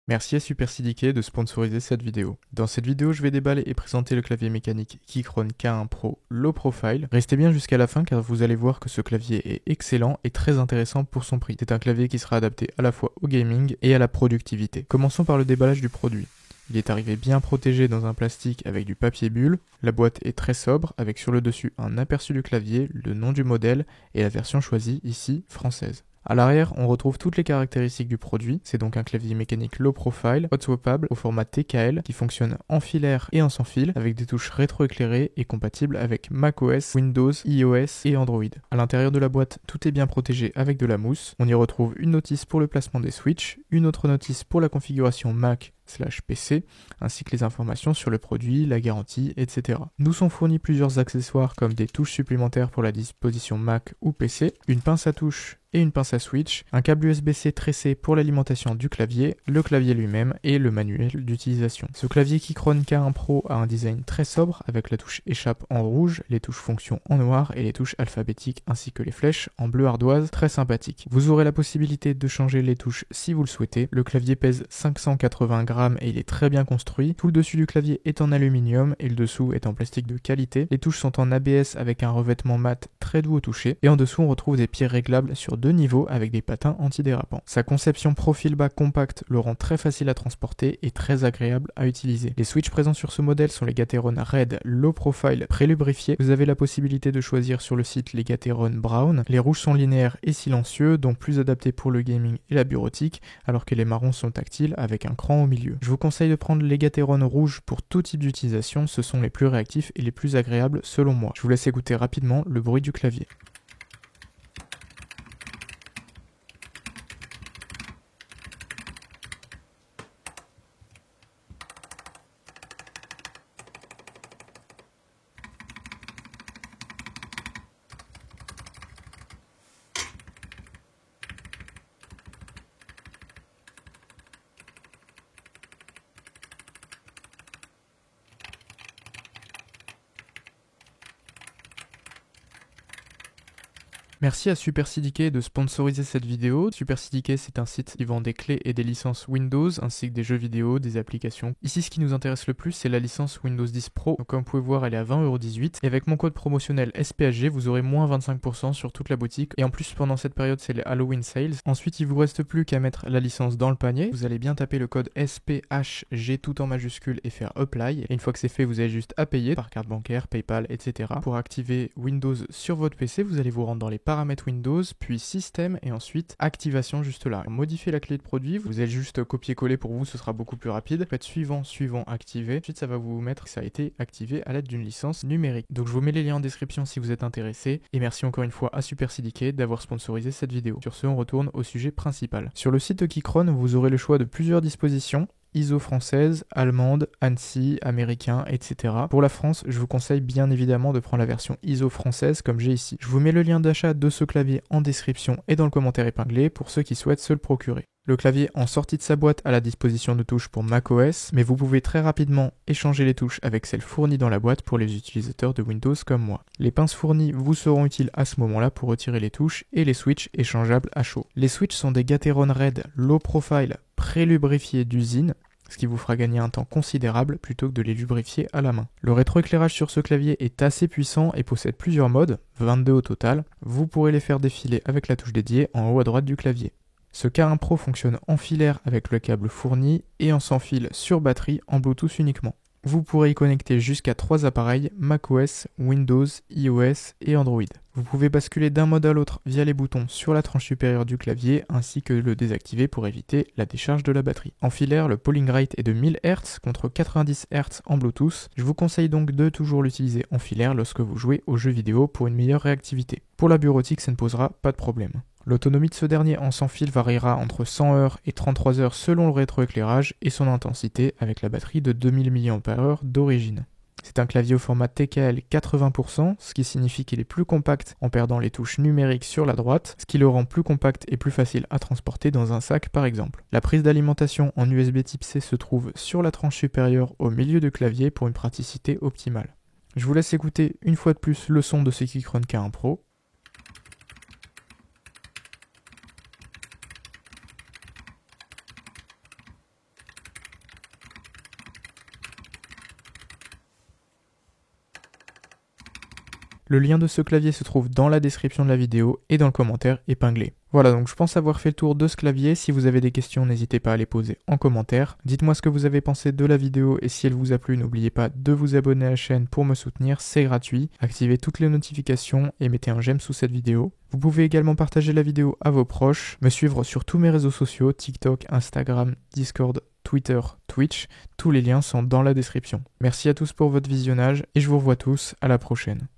Merci à Super CDK de sponsoriser cette vidéo. Dans cette vidéo, je vais déballer et présenter le clavier mécanique Keychron K1 Pro Low Profile. Restez bien jusqu'à la fin car vous allez voir que ce clavier est excellent et très intéressant pour son prix. C'est un clavier qui sera adapté à la fois au gaming et à la productivité. Commençons par le déballage du produit. Il est arrivé bien protégé dans un plastique avec du papier bulle. La boîte est très sobre avec sur le dessus un aperçu du clavier, le nom du modèle et la version choisie, ici française. À l'arrière, on retrouve toutes les caractéristiques du produit. C'est donc un clavier mécanique low profile, hot swappable au format TKL qui fonctionne en filaire et en sans fil avec des touches rétroéclairées et compatible avec macOS, Windows, iOS et Android. À l'intérieur de la boîte, tout est bien protégé avec de la mousse. On y retrouve une notice pour le placement des switches, une autre notice pour la configuration Mac/PC, ainsi que les informations sur le produit, la garantie, etc. Nous sont fournis plusieurs accessoires comme des touches supplémentaires pour la disposition Mac ou PC, une pince à touche et une pince à switch, un câble USB-C tressé pour l'alimentation du clavier, le clavier lui-même et le manuel d'utilisation. Ce clavier Keychron K1 Pro a un design très sobre avec la touche échappe en rouge, les touches fonction en noir et les touches alphabétiques ainsi que les flèches en bleu ardoise, très sympathique. Vous aurez la possibilité de changer les touches si vous le souhaitez. Le clavier pèse 580 grammes et il est très bien construit. Tout le dessus du clavier est en aluminium et le dessous est en plastique de qualité. Les touches sont en ABS avec un revêtement mat très doux au toucher et en dessous on retrouve des pieds réglables sur 2 niveaux avec des patins antidérapants. Sa conception profil bas compact le rend très facile à transporter et très agréable à utiliser. Les switches présents sur ce modèle sont les Gateron Red Low Profile prélubrifiés. Vous avez la possibilité de choisir sur le site les Gateron Brown. Les rouges sont linéaires et silencieux, donc plus adaptés pour le gaming et la bureautique, alors que les marrons sont tactiles avec un cran au milieu. Je vous conseille de prendre les Gateron rouges pour tout type d'utilisation, ce sont les plus réactifs et les plus agréables selon moi. Je vous laisse écouter rapidement le bruit du clavier. Merci à Super CDK de sponsoriser cette vidéo. Super CDK, c'est un site qui vend des clés et des licences Windows, ainsi que des jeux vidéo, des applications. Ici, ce qui nous intéresse le plus, c'est la licence Windows 10 Pro. Donc, comme vous pouvez voir, elle est à 20,18 €. Et avec mon code promotionnel SPHG, vous aurez moins 25% sur toute la boutique. Et en plus, pendant cette période, c'est les Halloween Sales. Ensuite, il vous reste plus qu'à mettre la licence dans le panier. Vous allez bien taper le code SPHG tout en majuscule et faire Apply. Et une fois que c'est fait, vous avez juste à payer par carte bancaire, PayPal, etc. Pour activer Windows sur votre PC, vous allez vous rendre dans les paramètres Windows, puis système et ensuite activation juste là. Modifier la clé de produit, vous allez juste copier-coller pour vous, ce sera beaucoup plus rapide. Faites suivant, activer. Ensuite, ça va vous mettre que ça a été activé à l'aide d'une licence numérique. Donc je vous mets les liens en description si vous êtes intéressé. Et merci encore une fois à Super CDK d'avoir sponsorisé cette vidéo. Sur ce, on retourne au sujet principal. Sur le site de Keychron, vous aurez le choix de plusieurs dispositions. ISO française, allemande, ANSI, américain, etc. Pour la France, je vous conseille bien évidemment de prendre la version ISO française comme j'ai ici. Je vous mets le lien d'achat de ce clavier en description et dans le commentaire épinglé pour ceux qui souhaitent se le procurer. Le clavier en sortie de sa boîte a la disposition de touches pour macOS, mais vous pouvez très rapidement échanger les touches avec celles fournies dans la boîte pour les utilisateurs de Windows comme moi. Les pinces fournies vous seront utiles à ce moment-là pour retirer les touches et les switches échangeables à chaud. Les switches sont des Gateron Red Low Profile prélubrifiés d'usine, ce qui vous fera gagner un temps considérable plutôt que de les lubrifier à la main. Le rétroéclairage sur ce clavier est assez puissant et possède plusieurs modes, 22 au total. Vous pourrez les faire défiler avec la touche dédiée en haut à droite du clavier. Ce K1 Pro fonctionne en filaire avec le câble fourni et en sans fil sur batterie en Bluetooth uniquement. Vous pourrez y connecter jusqu'à 3 appareils macOS, Windows, iOS et Android. Vous pouvez basculer d'un mode à l'autre via les boutons sur la tranche supérieure du clavier ainsi que le désactiver pour éviter la décharge de la batterie. En filaire, le polling rate est de 1000 Hz contre 90 Hz en Bluetooth. Je vous conseille donc de toujours l'utiliser en filaire lorsque vous jouez aux jeux vidéo pour une meilleure réactivité. Pour la bureautique, ça ne posera pas de problème. L'autonomie de ce dernier en sans fil variera entre 100 heures et 33 heures selon le rétroéclairage et son intensité avec la batterie de 2000 mAh d'origine. C'est un clavier au format TKL 80%, ce qui signifie qu'il est plus compact en perdant les touches numériques sur la droite, ce qui le rend plus compact et plus facile à transporter dans un sac par exemple. La prise d'alimentation en USB type C se trouve sur la tranche supérieure au milieu du clavier pour une praticité optimale. Je vous laisse écouter une fois de plus le son de ce Keychron K1 Pro. Le lien de ce clavier se trouve dans la description de la vidéo et dans le commentaire épinglé. Voilà, donc je pense avoir fait le tour de ce clavier. Si vous avez des questions, n'hésitez pas à les poser en commentaire. Dites-moi ce que vous avez pensé de la vidéo et si elle vous a plu, n'oubliez pas de vous abonner à la chaîne pour me soutenir, c'est gratuit. Activez toutes les notifications et mettez un j'aime sous cette vidéo. Vous pouvez également partager la vidéo à vos proches, me suivre sur tous mes réseaux sociaux, TikTok, Instagram, Discord, Twitter, Twitch. Tous les liens sont dans la description. Merci à tous pour votre visionnage et je vous revois tous à la prochaine.